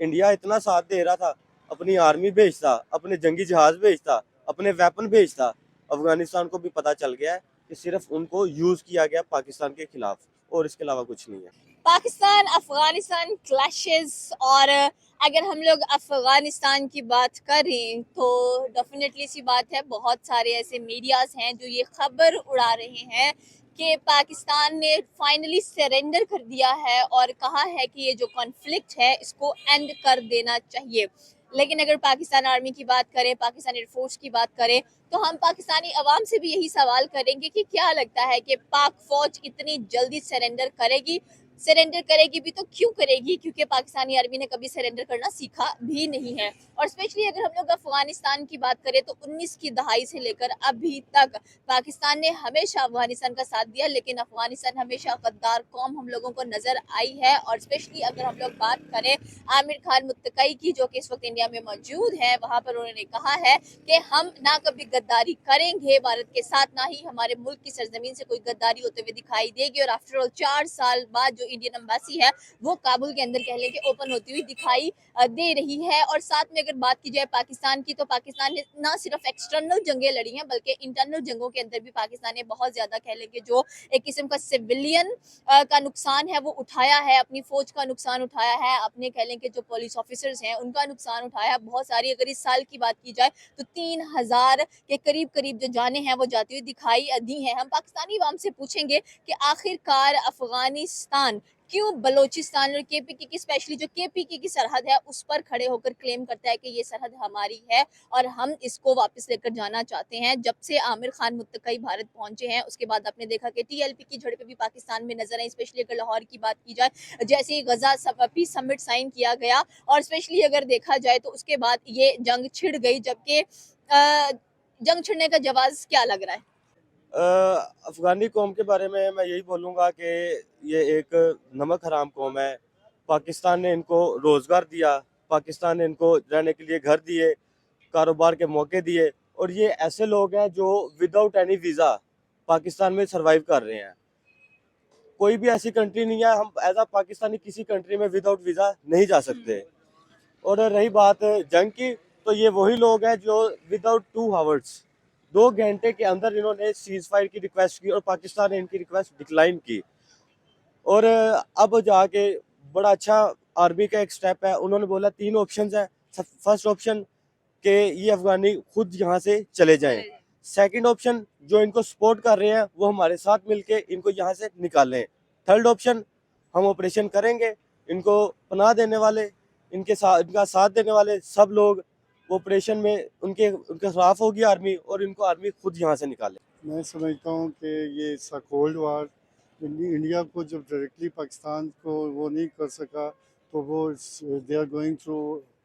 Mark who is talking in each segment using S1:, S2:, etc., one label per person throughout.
S1: India इतना साथ दे रहा था, अपनी आर्मी भेजता, अपने जंगी जहाज भेजता, अपने वेपन भेजता। अफगानिस्तान को भी पता चल गया है कि सिर्फ उनको यूज किया गया पाकिस्तान के खिलाफ, और इसके अलावा कुछ नहीं है।
S2: पाकिस्तान अफगानिस्तान क्लैशेस, और अगर हम लोग अफगानिस्तान की बात करें तो डेफिनेटली सी बात है, बहुत सारे ऐसे मीडियाज हैं जो ये खबर उड़ा रहे हैं कि पाकिस्तान ने फाइनली सरेंडर कर दिया है और कहा है कि ये जो कॉन्फ्लिक्ट है इसको एंड कर देना चाहिए। लेकिन अगर पाकिस्तान आर्मी की बात करें, पाकिस्तान एयरफोर्स की बात करें, तो हम पाकिस्तानी अवाम से भी यही सवाल करेंगे कि क्या लगता है कि पाक फौज इतनी जल्दी सरेंडर करेगी? सरेंडर करेगी भी तो क्यों करेगी? क्योंकि पाकिस्तानी आर्मी ने कभी सरेंडर करना सीखा भी नहीं है। और स्पेशली अगर हम लोग अफगानिस्तान की बात करें तो 19 की दहाई से लेकर अभी तक पाकिस्तान ने हमेशा अफगानिस्तान का साथ दिया, लेकिन अफगानिस्तान हमेशा गद्दार कौम हम लोगों को नजर आई है। और स्पेशली अगर हम लोग बात करें आमिर खान मुत्तकई की, जो कि इस वक्त इंडिया में मौजूद है, वहां पर उन्होंने कहा है कि हम ना कभी गद्दारी करेंगे भारत के साथ, ना ही हमारे मुल्क की सरजमीन से कोई गद्दारी होते हुए दिखाई देगी। और आफ्टर ऑल 4 साल बाद जो इंडियन एम्बेसी है वो काबुल के अंदर कह लें कि ओपन होती हुई दिखाई दे रही है। और साथ में अगर बात की जाए पाकिस्तान की, तो पाकिस्तान ने ना सिर्फ एक्सटर्नल जंगें लड़ी हैं बल्कि इंटरनल जंगों के अंदर भी पाकिस्तान ने बहुत ज्यादा कह लें कि जो एक किस्म का सिविलियन का नुकसान है वो उठाया है, अपनी फौज का नुकसान उठाया है, अपने कह लें कि जो पुलिस ऑफिसर्स हैं उनका नुकसान उठाया है बहुत सारी। अगर इस साल की बात की जाए तो 3000 के करीब करीब जो जाने हैं वो जाती हुई दिखाई दी हैं। हम पाकिस्तानी अवाम से पूछेंगे कि आखिरकार अफगानिस्तान क्यों बलोचिस्तान और केपीके की, स्पेशली जो केपीके की सरहद है उस पर खड़े होकर क्लेम करता है कि ये सरहद हमारी है और हम इसको वापस लेकर जाना चाहते हैं। जब से आमिर खान मुत्तकई भारत पहुंचे हैं उसके बाद आपने देखा कि टीएलपी की झड़पें भी पाकिस्तान में नजर आई, स्पेशली अगर लाहौर की बात की जाए, जैसे ही गजा पीस समिट साइन किया गया और स्पेशली अगर देखा जाए तो उसके बाद ये जंग छिड़ गई। जबकि जंग छिड़ने का जवाब क्या लग रहा है?
S1: अफगानी कौम के बारे में मैं यही बोलूँगा कि ये एक नमक हराम कौम है। पाकिस्तान ने इनको रोज़गार दिया, पाकिस्तान ने इनको रहने के लिए घर दिए, कारोबार के मौके दिए, और ये ऐसे लोग हैं जो विदाउट एनी वीज़ा पाकिस्तान में सर्वाइव कर रहे हैं। कोई भी ऐसी कंट्री नहीं है, हम एज अ पाकिस्तानी किसी कंट्री में विदाउट वीज़ा नहीं जा सकते। और रही बात जंग की, तो ये वही लोग हैं जो विदाउट 2 आवर्स, 2 घंटे के अंदर इन्होंने सीज फायर की रिक्वेस्ट की और पाकिस्तान ने इनकी रिक्वेस्ट डिक्लाइन की। और अब जाके बड़ा अच्छा आर्मी का एक स्टेप है, उन्होंने बोला 3 ऑप्शन है। फर्स्ट ऑप्शन कि ये अफगानी खुद यहाँ से चले जाएं। सेकंड ऑप्शन, जो इनको सपोर्ट कर रहे हैं वो हमारे साथ मिलके इनको यहाँ से निकालें। थर्ड ऑप्शन, हम ऑपरेशन करेंगे, इनको पनाह देने वाले, इनका साथ देने वाले सब लोग ऑपरेशन में उनके खिलाफ होगी आर्मी, और इनको आर्मी खुद यहाँ से निकाले।
S3: मैं समझता हूँ कि ये कोल्ड वार इंडिया को जब डायरेक्टली पाकिस्तान को वो नहीं कर सका तो वो they are going through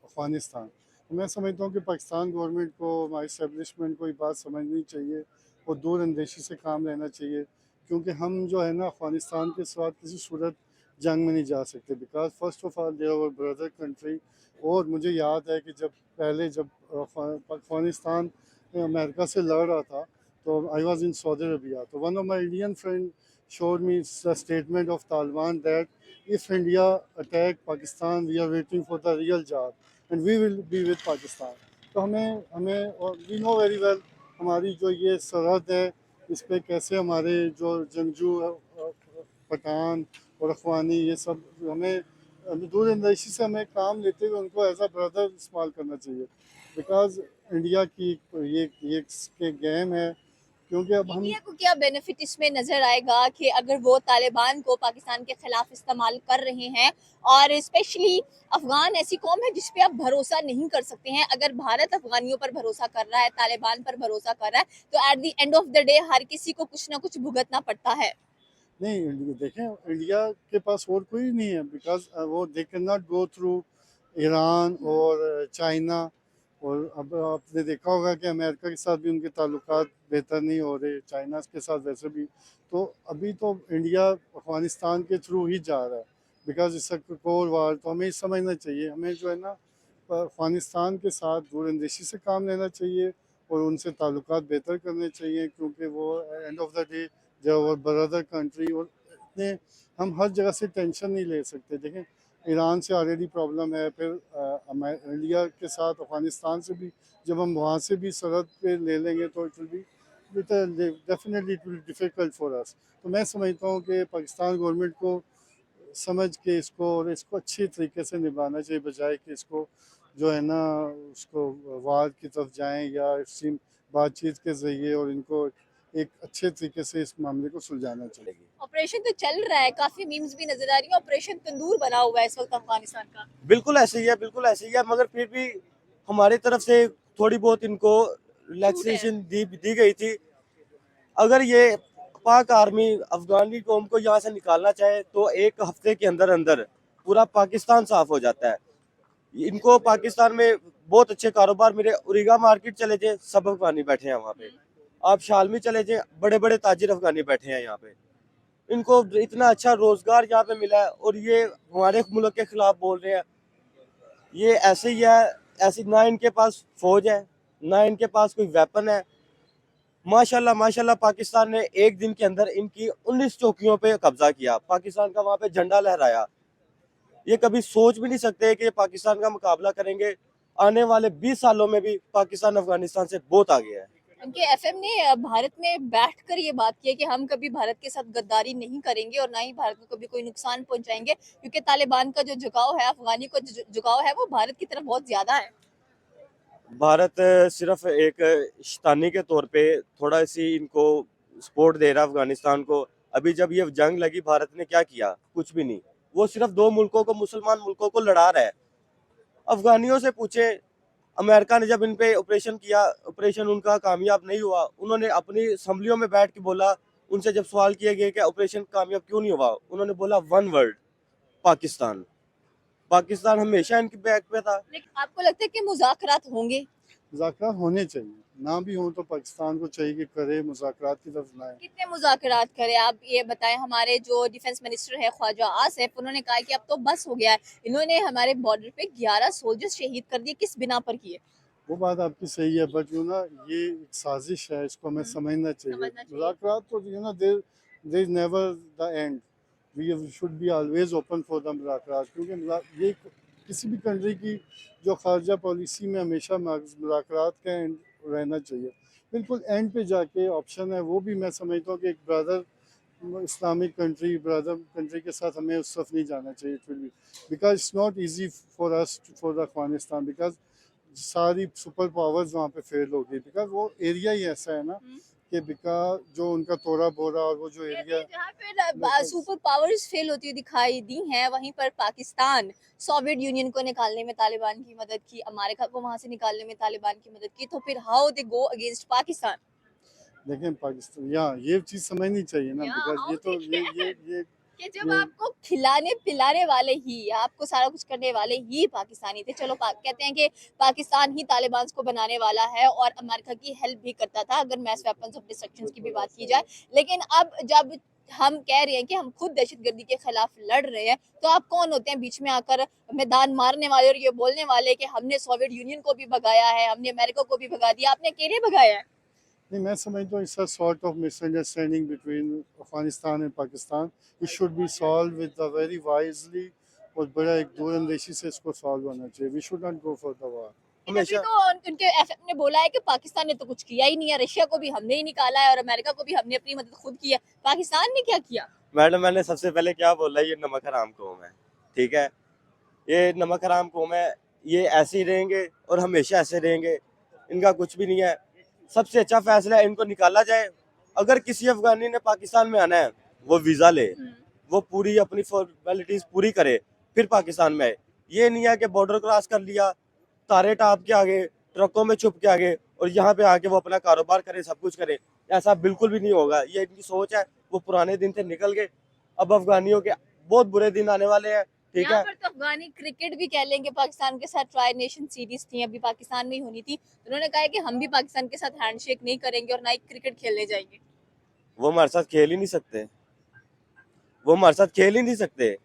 S3: Afghanistan. तो मैं समझता हूँ कि पाकिस्तान गवर्नमेंट को, हमारे इस्टेब्लिशमेंट को ये बात समझनी चाहिए और दूर अंदेशी से काम लेना चाहिए, क्योंकि हम जो है ना अफगानिस्तान के साथ किसी सूरत जंग में नहीं जा सकते, because first of all they our brother country. और मुझे याद है कि जब अफगानिस्तान अमेरिका से लड़ रहा था तो I was in Saudi Arabia. So one of my Indian friend showed me a statement of Taliban that if India attack Pakistan, we are waiting for the real job and we will be with Pakistan. तो हमें हमें और we know very well हमारी जो ये सरहद है इस पे कैसे हमारे जो जंगजू पठान और अफगानी ये सब हमें दूर अंदेशी से हमें काम लेते हुए उनको एज अ ब्रदर इस्तेमाल करना चाहिए, बिकॉज इंडिया की ये गेम है। क्योंकि अब हम
S2: इंडिया को क्या बेनिफिट इसमें नजर आएगा कि अगर वो तालिबान को पाकिस्तान के खिलाफ इस्तेमाल कर रहे हैं? और स्पेशली अफगान ऐसी कौम है जिसपे आप भरोसा नहीं कर सकते हैं। अगर भारत अफगानियों पर भरोसा कर रहा है, तालिबान पर भरोसा कर रहा है, तो at the end of the day हर किसी को कुछ ना कुछ भुगतना पड़ता है।
S3: नहीं, देखें इंडिया के पास और कोई नहीं है, बिकॉज वो they can not go through Iran और चाइना। और अब आपने देखा होगा कि अमेरिका के साथ भी उनके ताल्लुकात बेहतर नहीं हो रहे, चाइना के साथ वैसे भी। तो अभी तो इंडिया अफगानिस्तान के थ्रू ही जा रहा है, बिकॉज इट्स अ कोर वार। तो हमें समझना चाहिए, हमें जो है ना अफगानिस्तान के साथ दूरअंदेशी से काम लेना चाहिए और उनसे ताल्लुकात बेहतर करने चाहिए, क्योंकि वो एंड ऑफ द डे जो ब्रदर कंट्री। और इतने हम हर जगह से टेंशन नहीं ले सकते। देखें ईरान से ऑलरेडी प्रॉब्लम है, फिर इंडिया के साथ अफ़गानिस्तान से भी जब हम वहाँ से भी सरहद पे ले लेंगे तो it will be definitely it will difficult for us. तो मैं समझता हूँ कि पाकिस्तान गवर्नमेंट को समझ के इसको और इसको अच्छी तरीके से निभाना चाहिए, बजाय कि इसको जो है ना उसको वार की तरफ जाएं या इसी बातचीत के ज़रिए, और इनको एक अच्छे तरीके से इस मामले को सुलझाना चाहिए।
S2: ऑपरेशन तो चल रहा है, काफी मीम्स भी नजर आ रही है, ऑपरेशन तंदूर बना हुआ है इस वक्त अफगानिस्तान का।
S1: बिल्कुल ऐसे ही है, बिल्कुल ऐसे ही है, मगर फिर भी हमारी तरफ से थोड़ी बहुत इनको रिलैक्सेशन दी गई थी। अगर ये पाक आर्मी अफगानी कौम को यहाँ से निकालना चाहे तो एक हफ्ते के अंदर अंदर पूरा पाकिस्तान साफ हो जाता है। इनको पाकिस्तान में बहुत अच्छे कारोबार मिले, उरीगा मार्केट चले जाए, सब अफगानी बैठे हैं वहाँ पे। आप शालमी चले जाए, बड़े बड़े ताजिर अफगानी बैठे हैं यहाँ पे। इनको इतना अच्छा रोजगार यहाँ पे मिला है और ये हमारे मुल्क के खिलाफ बोल रहे हैं। ये ऐसे ही है, ऐसी ना इनके पास फौज है, ना इनके पास कोई वेपन है। माशाल्लाह माशाल्लाह पाकिस्तान ने एक दिन के अंदर इनकी 19 चौकियों पे कब्जा किया, पाकिस्तान का वहां पे झंडा लहराया। ये कभी सोच भी नहीं सकते कि पाकिस्तान का मुकाबला करेंगे। आने वाले 20 सालों में भी पाकिस्तान अफगानिस्तान से बहुत आगे है।
S2: उनके एफएम ने भारत में बैठकर ये बात की है कि हम कभी भारत के साथ गद्दारी नहीं करेंगे और ना ही भारत को कभी कोई नुकसान पहुंचाएंगे, क्योंकि तालिबान का जो झुकाव है, अफगानी को जो झुकाव है, वो भारत की तरफ बहुत ज्यादा है।
S1: भारत सिर्फ एक शैतानी के तौर पे थोड़ा सी इनको सपोर्ट दे रहा है अफगानिस्तान को। अभी जब ये जंग लगी, भारत ने क्या किया? कुछ भी नहीं। वो सिर्फ दो मुल्कों को, मुसलमान मुल्कों को लड़ा रहा है। अफगानियों से पूछे, अमेरिका ने जब इन पे ऑपरेशन किया, ऑपरेशन उनका कामयाब नहीं हुआ, उन्होंने अपनी असम्बलियों में बैठ के बोला, उनसे जब सवाल किए गए कि ऑपरेशन कामयाब क्यों नहीं हुआ, उन्होंने बोला वन वर्ड, पाकिस्तान। पाकिस्तान हमेशा इनके बैक पे था।
S2: लेकिन आपको लगता है कि मुज़ाकरात होंगे?
S3: मुज़ाकरात होने चाहिए, ना भी हों तो पाकिस्तान को चाहिए कि करे, मुज़ाकरात की तरफ लाए।
S2: कितने मुज़ाकरात करें, आप ये बताएं। हमारे जो डिफेंस मिनिस्टर है ख्वाजा आसिफ, उन्होंने कहा कि अब तो बस हो गया है। इन्होंने हमारे बॉर्डर पे 11 सोल्जर्स शहीद कर दिए, किस बिना पर किए?
S3: वो बात आपकी सही है, बट यू ना ये एक साजिश है, इसको हमें समझना चाहिए।
S2: समझना चाहिए।
S3: मुज़ाकरात तो यू ना there is never the end, we should be always open for the मुज़ाकरात, क्योंकि ये किसी भी कंट्री की जो खारजा पॉलिसी में हमेशा मुज़ाकरात का एंड रहना चाहिए। बिल्कुल एंड पे जाके ऑप्शन है, वो भी मैं समझता हूँ कि एक brother Islamic country, brother country के साथ हमें उस तरफ नहीं जाना चाहिए। It will be because it's not easy for us for the Afghanistan, because सारी सुपर पावर्स वहाँ पे फेल हो गई, बिकॉज वो एरिया ही ऐसा है ना कि बिकॉज जो उनका तोड़ा बोरा और वो जो एरिया
S2: जहाँ पर सुपर पावर्स फेल होती हुई दिखाई दी हैं, वहीं पर पाकिस्तान सोवियत यूनियन को निकालने में तालिबान की मदद की, अमेरिका को वहां से निकालने में तालिबान की मदद की, तो फिर how they go against Pakistan?
S3: देखें पाकिस्तान, यहाँ ये चीज़ समझनी चाहिए ना, बिकॉज ये तो ये
S2: कि जब
S3: ये
S2: आपको खिलाने पिलाने वाले ही, आपको सारा कुछ करने वाले ही पाकिस्तानी थे। चलो कहते हैं कि पाकिस्तान ही तालिबान को बनाने वाला है और अमेरिका की हेल्प भी करता था, अगर मैस वेपन्स ऑफ डिस्ट्रक्शन की भी बात की जाए। लेकिन अब जब हम कह रहे हैं कि हम खुद दहशतगर्दी के खिलाफ लड़ रहे हैं, तो आप कौन होते हैं बीच में आकर मैदान मारने वाले और ये बोलने वाले कि हमने सोवियत यूनियन को भी भगाया है, हमने अमेरिका को भी भगा दिया? आपने अकेले भगाया है?
S3: नहीं, मैं समझता हूँ it's a sort of misunderstanding between Afghanistan and Pakistan. It should be solve with a very wisely, और बड़ा एक दूरअंदेशी से इसको सॉल्व होना चाहिए। We should not go for the war.
S2: अभी तो उनके एफएम ने बोला है कि पाकिस्तान ने तो कुछ किया ही नहीं है, रशिया को भी हमने ही निकाला है और अमेरिका को भी हमने अपनी मदद खुद की है। पाकिस्तान ने क्या किया?
S1: मैडम, मैंने सबसे पहले क्या बोला, ये नमक हराम कौम है, ठीक है? ये नमक हराम कौम है, ये ऐसे ही रहेंगे और हमेशा ऐसे रहेंगे। इनका कुछ भी नहीं है। सबसे अच्छा फैसला है इनको निकाला जाए। अगर किसी अफगानी ने पाकिस्तान में आना है, वो वीज़ा ले, वो पूरी अपनी फॉर्मेलिटीज पूरी करे, फिर पाकिस्तान में आए। ये नहीं है कि बॉर्डर क्रॉस कर लिया, तारे टाप के आगे, ट्रकों में छुप के आगे, और यहाँ पे आके वो अपना कारोबार करे, सब कुछ करे। ऐसा बिल्कुल भी नहीं होगा। ये इनकी सोच है, वो पुराने दिन थे, निकल गए। अब अफगानियों के बहुत बुरे दिन आने वाले हैं, ठीक
S2: यहाँ
S1: है?
S2: पर तो अफगानी क्रिकेट भी कह लेंगे, पाकिस्तान के साथ ट्राई नेशन सीरीज थी, अभी पाकिस्तान में ही होनी थी। उन्होंने कहा है कि हम भी पाकिस्तान के साथ हैंडशेक नहीं करेंगे और ना ही क्रिकेट खेलने जाएंगे।
S1: वो हमारे साथ खेल ही नहीं सकते, वो हमारे साथ खेल ही नहीं सकते।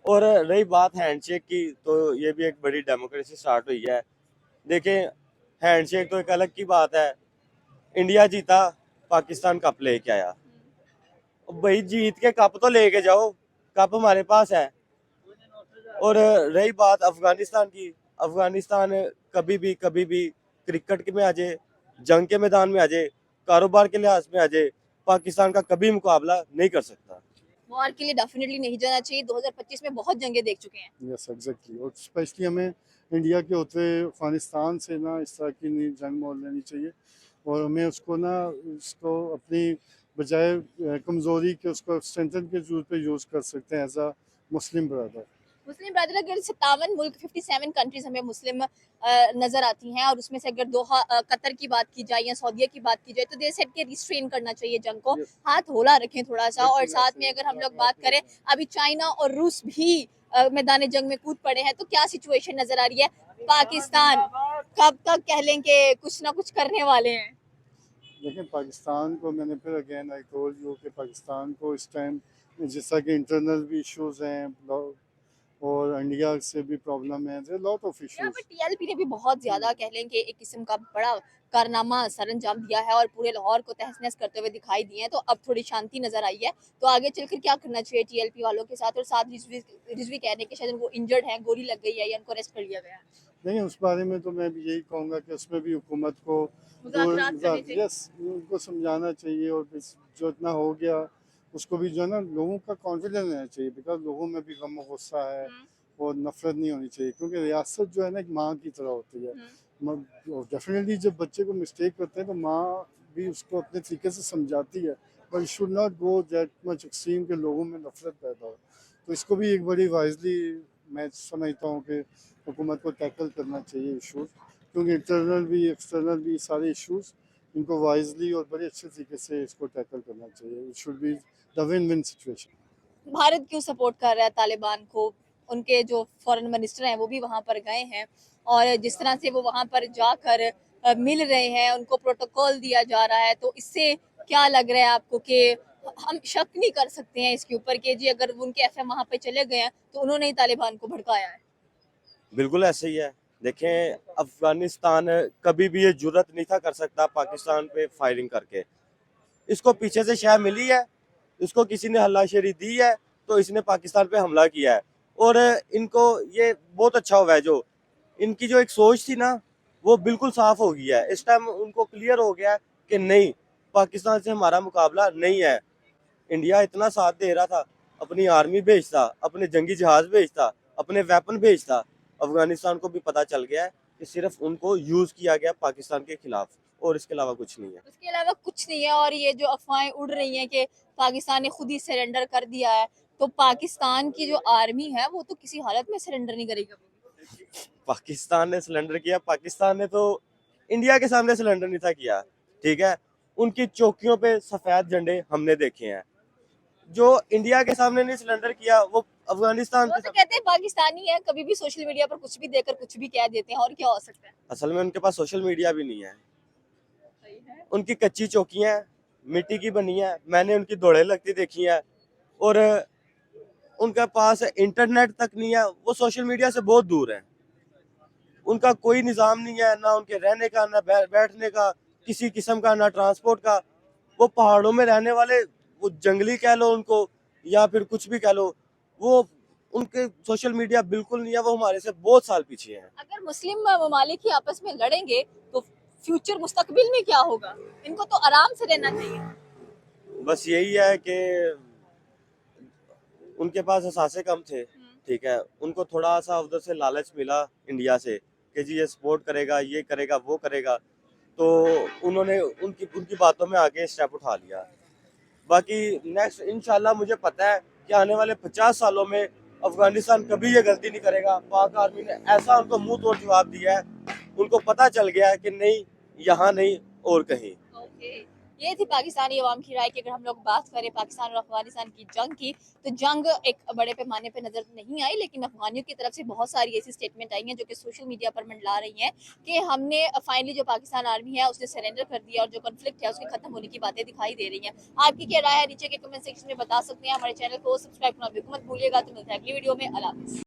S1: और रही बात हैंडशेक की, तो ये भी एक बड़ी डेमोक्रेसी स्टार्ट हुई है। देखें, हैंडशेक तो एक अलग की बात है। इंडिया जीता, पाकिस्तान कप लेके आया। भाई जीत के कप तो लेके जाओ, कप हमारे पास है। और रही बात अफगानिस्तान की, अफगानिस्तान कभी भी क्रिकेट में आ जाए, जंग के मैदान में आ जाए, कारोबार के लिहाज में आ जाए, पाकिस्तान का कभी मुकाबला नहीं कर सकता।
S2: वॉर के लिए डेफिनेटली नहीं जाना चाहिए। 2025 में बहुत जंगें देख चुके हैं।
S3: यस एग्जैक्टली, और स्पेशली हमें इंडिया के होते हुए अफगानिस्तान से ना इस तरह की नहीं जंग मोल लेनी चाहिए, और हमें उसको ना उसको अपनी बजाय कमज़ोरी के उसको स्ट्रेंथन के जरूर पे यूज़ कर सकते हैं as a Muslim brother.
S2: Muslim brother अगर 57 मुल्क 57 कंट्रीज हमें मुस्लिम नजर आती हैं, और उसमें से अगर दोहा कतर की बात की जाए या सऊदीया की बात की जाए, तो दे सेट के रिस्ट्रेन करना चाहिए जंग को,
S3: Yes.
S2: हाथ होला रखें थोड़ा सा। और
S3: बिल्कुल
S2: साथ
S3: ऐसे
S2: में
S3: ही
S2: अगर हम लोग
S3: बात
S2: बात
S3: कर रहे
S2: करें, अभी चाइना और रूस भी मैदान जंग में कूद पड़े हैं, तो क्या सिचुएशन नजर आ रही है? पाकिस्तान कब तक कह लें कि कुछ ना कुछ करने वाले हैं?
S3: लेकिन पाकिस्तान को मैंने फिर अगेन आई टोल्ड यू कि पाकिस्तान को इस टाइम जिस तरह के इंटरनल भी इश्यूज हैं और इंडिया से भी प्रॉब्लम है, देयर लॉट ऑफ
S2: यहाँ पर
S3: इश्यूज।
S2: टीएलपी ने भी बहुत ज्यादा कह लें कि एक किस्म का बड़ा कारनामा सरंजाम दिया है और पूरे लाहौर को तहस नहस करते हुए दिखाई दिए हैं। तो अब थोड़ी शांति नजर आई है, तो आगे चलकर क्या करना चाहिए टीएलपी वालों के साथ? और साथ रिजवी कह रहे हैं कि शायद उनको इंजर्ड है, गोली लग गई है या उनको अरेस्ट कर लिया गया है।
S3: नहीं, उस बारे में तो मैं भी यही कहूँगा कि उसमें भी हुकूमत को
S2: मुज़ाकरात करने चाहिए।
S3: यस उनको समझाना चाहिए, और जो इतना हो गया उसको भी जो है ना लोगों का कॉन्फिडेंस रहना चाहिए, बिकॉज लोगों में भी गम और गुस्सा है और नफरत नहीं होनी चाहिए, क्योंकि रियासत जो है ना एक माँ की तरह होती है। डेफिनेटली जब बच्चे को मिस्टेक करते हैं तो माँ भी उसको अपने तरीके से समझाती है, but should not go that much extreme के लोगों में नफरत पैदा हो। तो इसको भी एक बड़ी वाइजली मैं समझता हूँ कि हुकूमत को टैकल करना चाहिए इशूज़, क्योंकि इंटरनल भी एक्सटर्नल भी सारे इश्यूज इनको वाइजली और बड़े अच्छे तरीके से इसको टैकल करना चाहिए। It should be the win win situation.
S2: Bharat क्यों सपोर्ट कर रहा है तालिबान को? उनके जो फॉरेन मिनिस्टर हैं वो भी वहां पर गए हैं, और जिस तरह से वो वहां पर जाकर मिल रहे हैं, उनको प्रोटोकॉल दिया जा रहा है, तो इससे क्या लग रहा है आपको कि हम शक नहीं कर सकते हैं इसके ऊपर कि जी अगर उनके एफएम वहां पे चले गए हैं तो उन्होंने ही तालिबान को भड़काया है?
S1: बिल्कुल ऐसे ही है। देखें, अफगानिस्तान कभी भी ये जुर्रत नहीं था कर सकता पाकिस्तान पे फायरिंग करके। इसको पीछे से शह मिली है, इसको किसी ने हल्लाशेरी दी है, तो इसने पाकिस्तान पे हमला किया है। और इनको ये बहुत अच्छा हुआ है, जो इनकी जो एक सोच थी ना वो बिल्कुल साफ हो गई है। इस टाइम उनको क्लियर हो गया है कि नहीं, पाकिस्तान से हमारा मुकाबला नहीं है। इंडिया इतना साथ दे रहा था, अपनी आर्मी भेजता, अपने जंगी जहाज भेजता, अपने वेपन भेजता। अफगानिस्तान को भी पता चल गया है कि सिर्फ उनको यूज किया गया पाकिस्तान के खिलाफ, और इसके अलावा कुछ नहीं है।
S2: उसके अलावा कुछ नहीं है। और ये जो अफवाहें उड़ रही हैं कि पाकिस्तान ने खुद ही सरेंडर कर दिया है, तो पाकिस्तान की जो आर्मी है वो तो किसी हालत में सरेंडर नहीं करेगी कभी।
S1: पाकिस्तान ने सिलेंडर किया, पाकिस्तान ने तो इंडिया के सामने सिलेंडर नहीं था किया, ठीक है। उनकी चौकियों पे सफेद झंडे हमने देखे हैं। जो इंडिया के सामने नहीं सिलेंडर किया वो अफगानिस्तान
S2: वो
S1: के
S2: तो
S1: सामने।
S2: कहते हैं पाकिस्तानी है, कभी भी सोशल मीडिया पर कुछ भी देकर कुछ भी कह देते हैं, और क्या हो सकता है?
S1: असल में उनके पास सोशल मीडिया भी नहीं है।
S2: सही है।
S1: उनकी कच्ची चौकियां मिट्टी की बनी है, मैंने उनकी दौड़े लगती देखी है। और उनके पास इंटरनेट तक नहीं है, वो सोशल मीडिया से बहुत दूर है। उनका कोई निज़ाम नहीं है, ना उनके रहने का, ना बैठने का, किसी किस्म का, ना ट्रांसपोर्ट का। वो पहाड़ों में रहने वाले, वो जंगली कह लो उनको या फिर कुछ भी कह लो, वो उनके सोशल मीडिया बिल्कुल नहीं है। वो हमारे से बहुत साल पीछे हैं।
S2: अगर मुस्लिम ममालिक ही आपस में लड़ेंगे तो फ्यूचर मुस्तकबिल में क्या होगा? इनको तो आराम से रहना चाहिए।
S1: बस यही है कि उनके पास असासे कम थे, ठीक है। उनको थोड़ा सा उधर से लालच मिला इंडिया से कि जी ये सपोर्ट करेगा, ये करेगा, वो करेगा, तो उन्होंने उनकी उनकी बातों में आगे स्टेप उठा लिया। बाकी नेक्स्ट इंशाल्लाह मुझे पता है कि आने वाले 50 सालों में अफगानिस्तान कभी ये गलती नहीं करेगा। पाक आर्मी ने ऐसा उनको मुंह तोड़ जवाब दिया है, उनको पता चल गया है कि नहीं, यहाँ नहीं और कहीं।
S2: ओके, ये थी पाकिस्तानी अवाम की राय की। अगर हम लोग बात करें पाकिस्तान और अफगानिस्तान की जंग की, तो जंग एक बड़े पैमाने पे नजर नहीं आई, लेकिन अफगानियों की तरफ से बहुत सारी ऐसी स्टेटमेंट आई हैं जो कि सोशल मीडिया पर मंडला रही हैं कि हमने फाइनली जो पाकिस्तान आर्मी है उसने सरेंडर कर दिया और जो कॉन्फ्लिक्ट है उसके खत्म होने की बातें दिखाई दे रही हैं। आपकी क्या राय है नीचे के कमेंट सेक्शन में बता सकते हैं। हमारे चैनल को सब्सक्राइब करना बिल्कुल मत भूलिएगा। तो मिलते हैं अगली वीडियो में। अल्लाह हाफिज़।